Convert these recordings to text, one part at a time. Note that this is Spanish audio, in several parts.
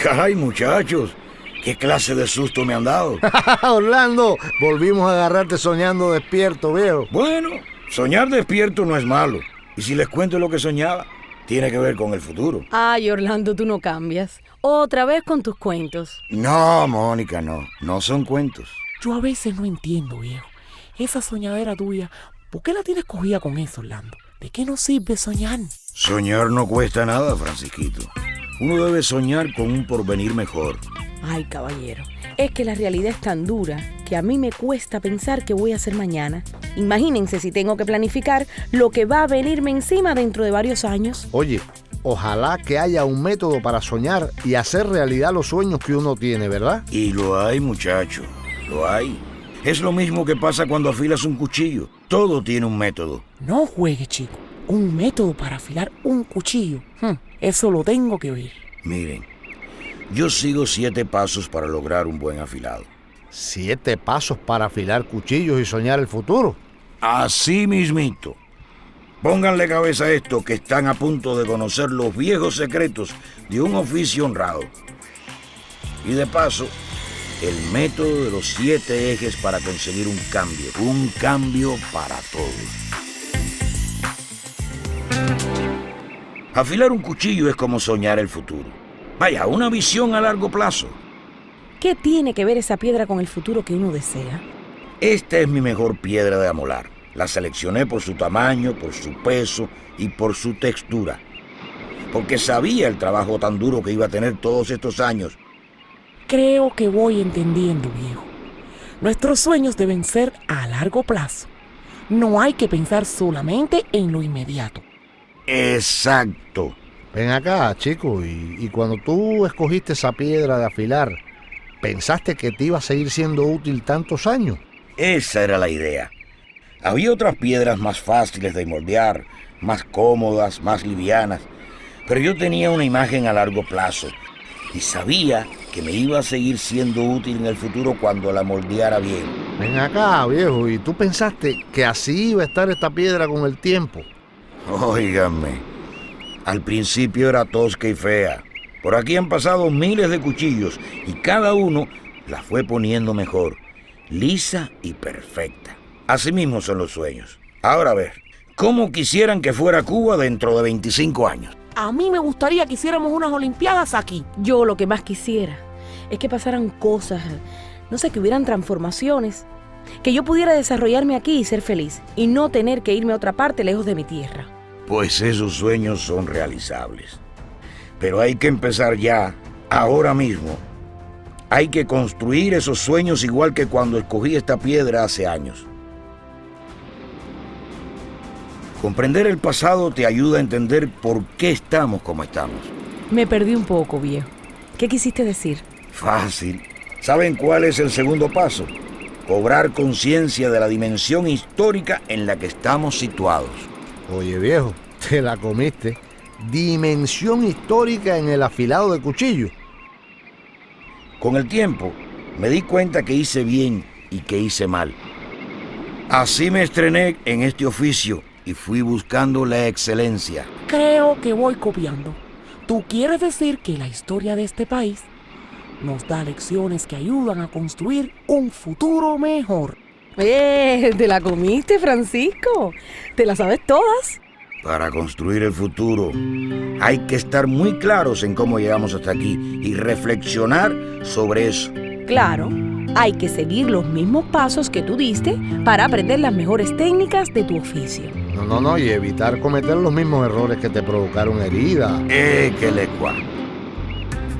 Caray, muchachos, ¿qué clase de susto me han dado? Orlando, volvimos a agarrarte soñando despierto, viejo. Bueno, soñar despierto no es malo. Y si les cuento lo que soñaba, tiene que ver con el futuro. Ay, Orlando, tú no cambias. Otra vez con tus cuentos. No, Mónica, no son cuentos. Yo a veces no entiendo, viejo. Esa soñadera tuya, ¿por qué la tienes cogida con eso, Orlando? ¿De qué nos sirve soñar? Soñar no cuesta nada, Francisquito. Uno debe soñar con un porvenir mejor. Ay, caballero, es que la realidad es tan dura que a mí me cuesta pensar qué voy a hacer mañana. Imagínense si tengo que planificar lo que va a venirme encima dentro de varios años. Oye, ojalá que haya un método para soñar y hacer realidad los sueños que uno tiene, ¿verdad? Y lo hay, muchacho, lo hay. Es lo mismo que pasa cuando afilas un cuchillo. Todo tiene un método. No juegue, chico. Un método para afilar un cuchillo. Eso lo tengo que oír. Miren, yo sigo 7 pasos para lograr un buen afilado. 7 pasos para afilar cuchillos y soñar el futuro. Así mismito. Pónganle cabeza a esto, que están a punto de conocer los viejos secretos de un oficio honrado. Y de paso, el método de los 7 ejes para conseguir un cambio para todos. Afilar un cuchillo es como soñar el futuro. Vaya, una visión a largo plazo. ¿Qué tiene que ver esa piedra con el futuro que uno desea? Esta es mi mejor piedra de amolar. La seleccioné por su tamaño, por su peso y por su textura. Porque sabía el trabajo tan duro que iba a tener todos estos años. Creo que voy entendiendo, viejo. Nuestros sueños deben ser a largo plazo. No hay que pensar solamente en lo inmediato. Exacto. Ven acá, chico, y cuando tú escogiste esa piedra de afilar, ¿pensaste que te iba a seguir siendo útil tantos años? Esa era la idea. Había otras piedras más fáciles de moldear, más cómodas, más livianas, pero yo tenía una imagen a largo plazo y sabía que me iba a seguir siendo útil en el futuro cuando la moldeara bien. Ven acá, viejo, ¿y tú pensaste que así iba a estar esta piedra con el tiempo? Óiganme, al principio era tosca y fea. Por aquí han pasado miles de cuchillos y cada uno la fue poniendo mejor, lisa y perfecta. Así mismo son los sueños. Ahora a ver, ¿cómo quisieran que fuera Cuba dentro de 25 años? A mí me gustaría que hiciéramos unas olimpiadas aquí. Yo lo que más quisiera es que pasaran cosas, no sé, que hubieran transformaciones, que yo pudiera desarrollarme aquí y ser feliz, y no tener que irme a otra parte lejos de mi tierra. Pues esos sueños son realizables. Pero hay que empezar ya, ahora mismo. Hay que construir esos sueños igual que cuando escogí esta piedra hace años. Comprender el pasado te ayuda a entender por qué estamos como estamos. Me perdí un poco, viejo. ¿Qué quisiste decir? Fácil. ¿Saben cuál es el segundo paso? Cobrar conciencia de la dimensión histórica en la que estamos situados. Oye, viejo, te la comiste. Dimensión histórica en el afilado de cuchillo. Con el tiempo, me di cuenta que hice bien y que hice mal. Así me estrené en este oficio y fui buscando la excelencia. Creo que voy copiando. Tú quieres decir que la historia de este país nos da lecciones que ayudan a construir un futuro mejor. ¿Te la comiste, Francisco? ¿Te la sabes todas? Para construir el futuro, hay que estar muy claros en cómo llegamos hasta aquí y reflexionar sobre eso. Claro, hay que seguir los mismos pasos que tú diste para aprender las mejores técnicas de tu oficio. No, y evitar cometer los mismos errores que te provocaron heridas. Que le cua.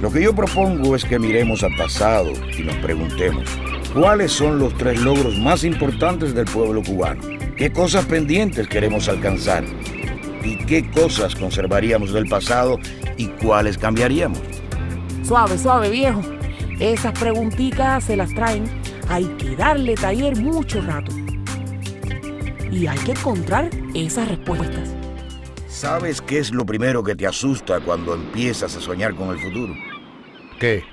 Lo que yo propongo es que miremos al pasado y nos preguntemos, ¿cuáles son los 3 logros más importantes del pueblo cubano? ¿Qué cosas pendientes queremos alcanzar? ¿Y qué cosas conservaríamos del pasado y cuáles cambiaríamos? Suave, suave, viejo. Esas preguntitas se las traen. Hay que darle taller mucho rato. Y hay que encontrar esas respuestas. ¿Sabes qué es lo primero que te asusta cuando empiezas a soñar con el futuro? ¿Qué?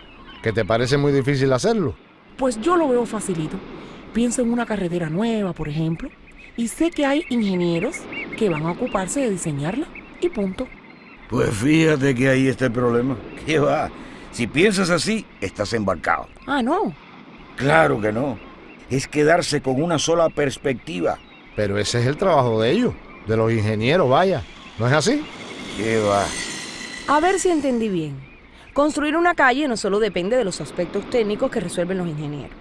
¿Que te parece muy difícil hacerlo? Pues yo lo veo facilito. Pienso en una carretera nueva, por ejemplo, y sé que hay ingenieros que van a ocuparse de diseñarla y punto. Pues fíjate que ahí está el problema. ¿Qué va? Si piensas así, estás embarcado. Ah, no. Claro que no. Es quedarse con una sola perspectiva. Pero ese es el trabajo de ellos, de los ingenieros, vaya. ¿No es así? ¿Qué va? A ver si entendí bien. Construir una calle no solo depende de los aspectos técnicos que resuelven los ingenieros.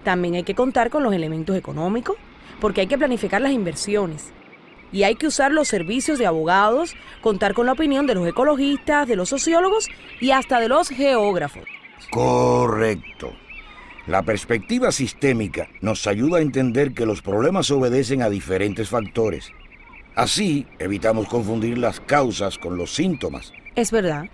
También hay que contar con los elementos económicos, porque hay que planificar las inversiones. Y hay que usar los servicios de abogados, contar con la opinión de los ecologistas, de los sociólogos y hasta de los geógrafos. Correcto. La perspectiva sistémica nos ayuda a entender que los problemas obedecen a diferentes factores. Así, evitamos confundir las causas con los síntomas. Es verdad.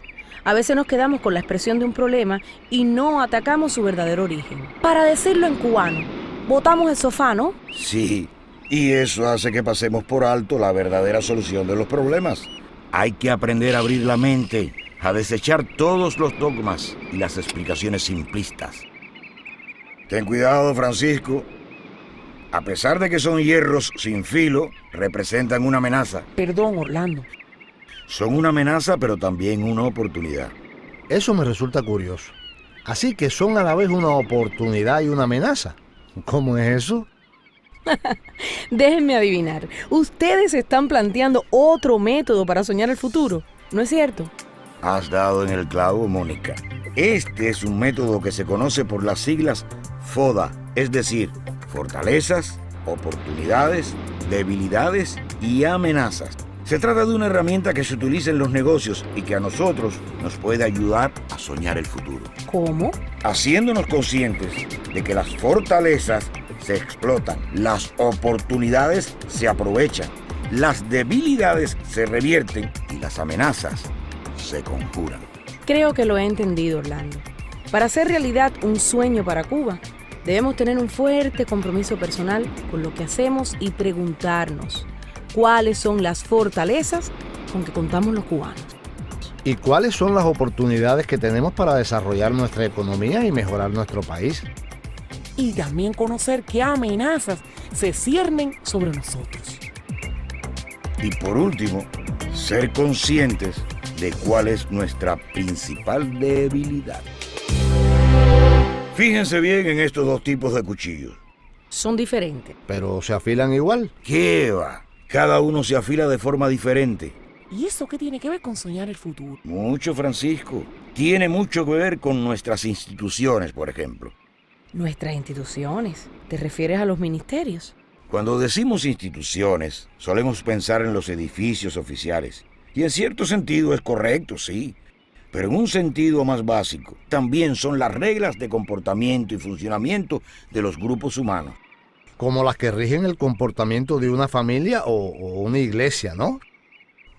A veces nos quedamos con la expresión de un problema y no atacamos su verdadero origen. Para decirlo en cubano, botamos el sofá, ¿no? Sí, y eso hace que pasemos por alto la verdadera solución de los problemas. Hay que aprender a abrir la mente, a desechar todos los dogmas y las explicaciones simplistas. Ten cuidado, Francisco. A pesar de que son hierros sin filo, representan una amenaza. Perdón, Orlando. Son una amenaza, pero también una oportunidad. Eso me resulta curioso. Así que son a la vez una oportunidad y una amenaza. ¿Cómo es eso? Déjenme adivinar. Ustedes están planteando otro método para soñar el futuro, ¿no es cierto? Has dado en el clavo, Mónica. Este es un método que se conoce por las siglas FODA, es decir, fortalezas, oportunidades, debilidades y amenazas. Se trata de una herramienta que se utiliza en los negocios y que a nosotros nos puede ayudar a soñar el futuro. ¿Cómo? Haciéndonos conscientes de que las fortalezas se explotan, las oportunidades se aprovechan, las debilidades se revierten y las amenazas se conjuran. Creo que lo he entendido, Orlando. Para hacer realidad un sueño para Cuba, debemos tener un fuerte compromiso personal con lo que hacemos y preguntarnos cuáles son las fortalezas con que contamos los cubanos. ¿Y cuáles son las oportunidades que tenemos para desarrollar nuestra economía y mejorar nuestro país? Y también conocer qué amenazas se ciernen sobre nosotros. Y por último, ser conscientes de cuál es nuestra principal debilidad. Fíjense bien en estos dos tipos de cuchillos. Son diferentes. Pero se afilan igual. ¿Qué va? Cada uno se afila de forma diferente. ¿Y eso qué tiene que ver con soñar el futuro? Mucho, Francisco. Tiene mucho que ver con nuestras instituciones, por ejemplo. Nuestras instituciones. ¿Te refieres a los ministerios? Cuando decimos instituciones, solemos pensar en los edificios oficiales. Y en cierto sentido es correcto, sí. Pero en un sentido más básico, también son las reglas de comportamiento y funcionamiento de los grupos humanos. Como las que rigen el comportamiento de una familia o una iglesia, ¿no?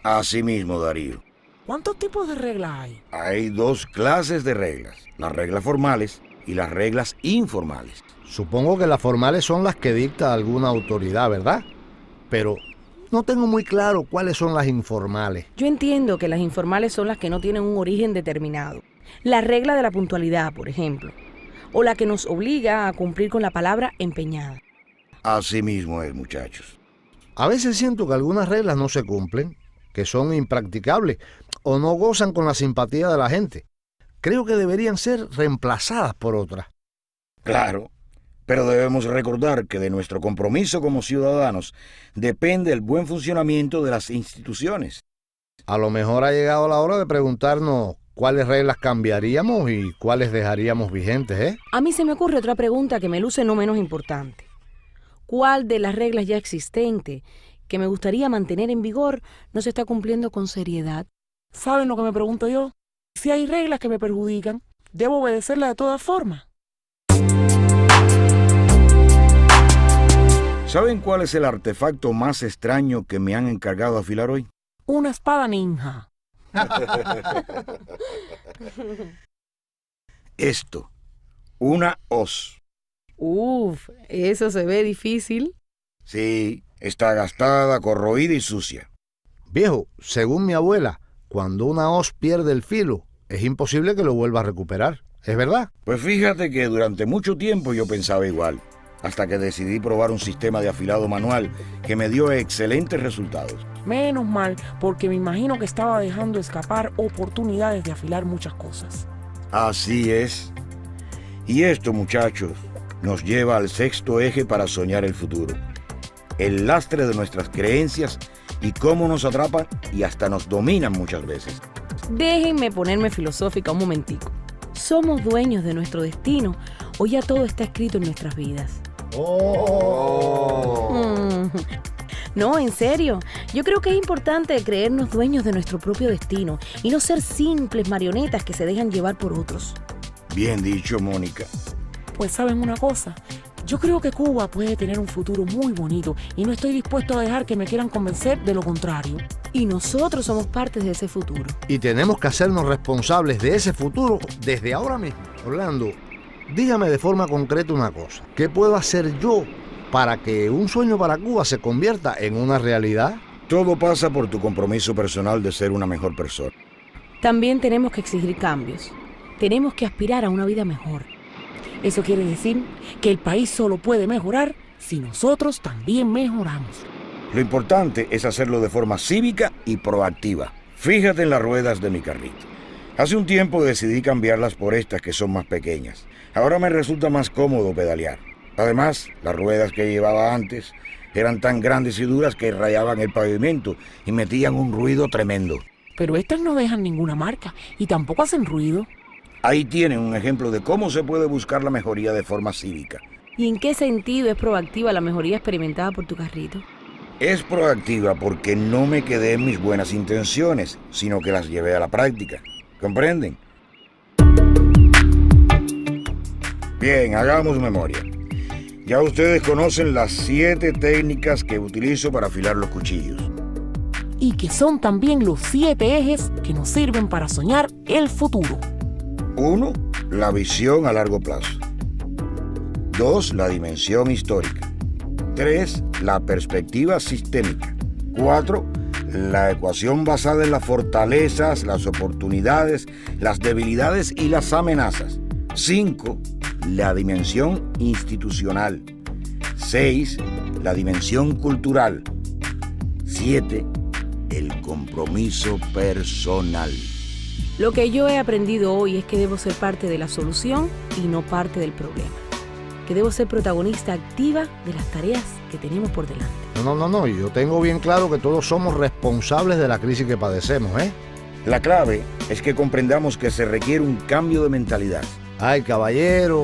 Así mismo, Darío. ¿Cuántos tipos de reglas hay? Hay dos clases de reglas, las reglas formales y las reglas informales. Supongo que las formales son las que dicta alguna autoridad, ¿verdad? Pero no tengo muy claro cuáles son las informales. Yo entiendo que las informales son las que no tienen un origen determinado. La regla de la puntualidad, por ejemplo. O la que nos obliga a cumplir con la palabra empeñada. Así mismo es, muchachos. A veces siento que algunas reglas no se cumplen, que son impracticables o no gozan con la simpatía de la gente. Creo que deberían ser reemplazadas por otras. Claro, pero debemos recordar que de nuestro compromiso como ciudadanos depende el buen funcionamiento de las instituciones. A lo mejor ha llegado la hora de preguntarnos cuáles reglas cambiaríamos y cuáles dejaríamos vigentes, ¿eh? A mí se me ocurre otra pregunta que me luce no menos importante. ¿Cuál de las reglas ya existentes que me gustaría mantener en vigor no se está cumpliendo con seriedad? ¿Saben lo que me pregunto yo? Si hay reglas que me perjudican, ¿debo obedecerlas de todas formas? ¿Saben cuál es el artefacto más extraño que me han encargado afilar hoy? Una espada ninja. Esto, una hoz. Uf, eso se ve difícil. Sí, está gastada, corroída y sucia. Viejo, según mi abuela, cuando una hoz pierde el filo, es imposible que lo vuelva a recuperar. ¿Es verdad? Pues fíjate que durante mucho tiempo yo pensaba igual, hasta que decidí probar un sistema de afilado manual que me dio excelentes resultados. Menos mal, porque me imagino que estaba dejando escapar oportunidades de afilar muchas cosas. Así es. Y esto, muchachos, nos lleva al sexto eje para soñar el futuro. El lastre de nuestras creencias y cómo nos atrapan y hasta nos dominan muchas veces. Déjenme ponerme filosófica un momentico. ¿Somos dueños de nuestro destino o ya todo está escrito en nuestras vidas? No, en serio. Yo creo que es importante creernos dueños de nuestro propio destino y no ser simples marionetas que se dejan llevar por otros. Bien dicho, Mónica. Pues saben una cosa, yo creo que Cuba puede tener un futuro muy bonito y no estoy dispuesto a dejar que me quieran convencer de lo contrario. Y nosotros somos parte de ese futuro. Y tenemos que hacernos responsables de ese futuro desde ahora mismo. Orlando, dígame de forma concreta una cosa. ¿Qué puedo hacer yo para que un sueño para Cuba se convierta en una realidad? Todo pasa por tu compromiso personal de ser una mejor persona. También tenemos que exigir cambios. Tenemos que aspirar a una vida mejor. Eso quiere decir que el país solo puede mejorar si nosotros también mejoramos. Lo importante es hacerlo de forma cívica y proactiva. Fíjate en las ruedas de mi carrito. Hace un tiempo decidí cambiarlas por estas que son más pequeñas. Ahora me resulta más cómodo pedalear. Además, las ruedas que llevaba antes eran tan grandes y duras que rayaban el pavimento y metían un ruido tremendo. Pero estas no dejan ninguna marca y tampoco hacen ruido. Ahí tienen un ejemplo de cómo se puede buscar la mejoría de forma cívica. ¿Y en qué sentido es proactiva la mejoría experimentada por tu carrito? Es proactiva porque no me quedé en mis buenas intenciones, sino que las llevé a la práctica. ¿Comprenden? Bien, hagamos memoria. Ya ustedes conocen las 7 técnicas que utilizo para afilar los cuchillos. Y que son también los 7 ejes que nos sirven para soñar el futuro. 1. La visión a largo plazo. 2. La dimensión histórica. 3. La perspectiva sistémica. 4. La ecuación basada en las fortalezas, las oportunidades, las debilidades y las amenazas. 5. La dimensión institucional. 6. La dimensión cultural. 7. El compromiso personal. Lo que yo he aprendido hoy es que debo ser parte de la solución y no parte del problema. Que debo ser protagonista activa de las tareas que tenemos por delante. No, yo tengo bien claro que todos somos responsables de la crisis que padecemos, ¿eh? La clave es que comprendamos que se requiere un cambio de mentalidad. Ay, caballero,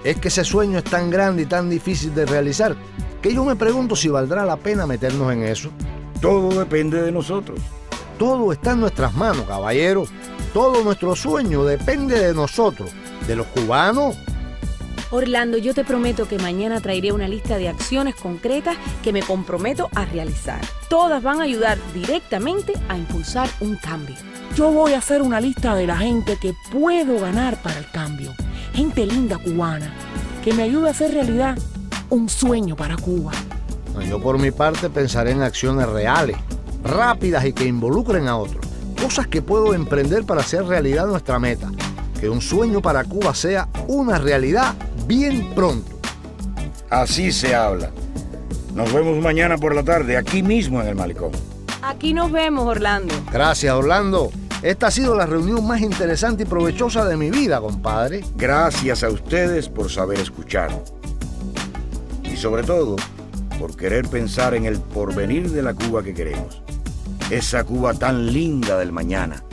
es que ese sueño es tan grande y tan difícil de realizar que yo me pregunto si valdrá la pena meternos en eso. Todo depende de nosotros. Todo está en nuestras manos, caballero. Todo nuestro sueño depende de nosotros, de los cubanos. Orlando, yo te prometo que mañana traeré una lista de acciones concretas que me comprometo a realizar. Todas van a ayudar directamente a impulsar un cambio. Yo voy a hacer una lista de la gente que puedo ganar para el cambio. Gente linda cubana, que me ayude a hacer realidad un sueño para Cuba. Yo por mi parte pensaré en acciones reales, rápidas y que involucren a otros. Cosas que puedo emprender para hacer realidad nuestra meta. Que un sueño para Cuba sea una realidad bien pronto. Así se habla. Nos vemos mañana por la tarde, aquí mismo en el malecón. Aquí nos vemos, Orlando. Gracias, Orlando. Esta ha sido la reunión más interesante y provechosa de mi vida, compadre. Gracias a ustedes por saber escuchar. Y sobre todo, por querer pensar en el porvenir de la Cuba que queremos. Esa Cuba tan linda del mañana,